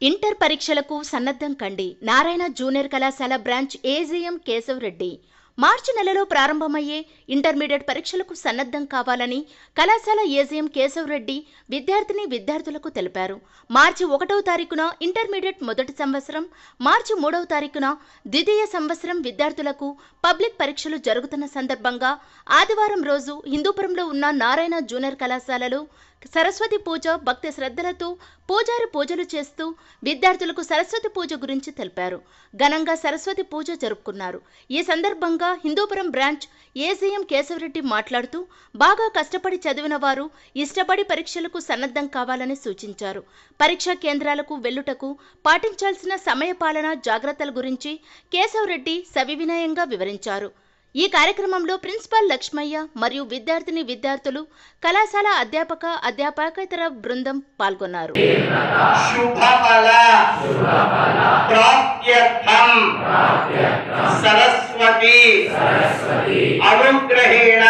Inter పరీక్షలకు సన్నద్ధం కండి. నారాయణ జూనియర్ కళాశాల బ్రాంచ్ ఏజీఎం కేశవ్ రెడ్డి మార్చి నెలలో ప్రారంభమయ్యే ఇంటర్మీడియట్ పరీక్షలకు సన్నద్ధం కావాలని కళాశాల ఏజీఎం కేశవ్ రెడ్డి విద్యార్థులకు తెలిపారు. మార్చి 1వ తారీఖున ఇంటర్మీడియట్ మొదటి సంవత్సరం, మార్చి 3వ తారీఖున ద్వితీయ సంవత్సరం విద్యార్థులకు పబ్లిక్ పరీక్షలు జరుగుతున్న సందర్భంగా ఆదివారం రోజు హిందూపురంలో ఉన్న నారాయణ జూనియర్ కళాశాలలో సరస్వతి పూజ భక్తి శ్రద్ధలతో పూజారి పూజలు చేస్తూ విద్యార్థులకు సరస్వతి పూజ గురించి తెలిపారు. ఘనంగా సరస్వతి పూజ జరుపుకున్నారు. ఈ సందర్భంగా హిందూపురం బ్రాంచ్ ఏజీఎం కేశవరెడ్డి మాట్లాడుతూ బాగా కష్టపడి చదివిన వారు ఇష్టపడి పరీక్షలకు సన్నద్ధం కావాలని సూచించారు. పరీక్షా కేంద్రాలకు వెళ్లుటకు పాటించాల్సిన సమయపాలన జాగ్రత్తల గురించి కేశవరెడ్డి సవినయంగా వివరించారు. ఈ కార్యక్రమంలో ప్రిన్సిపాల్ లక్ష్మయ్య మరియు విద్యార్థులు కళాశాల అధ్యాపకేతర బృందం పాల్గొన్నారు. శుభఫల ప్రాప్త్యర్థం సరస్వతి అనుగ్రహేణ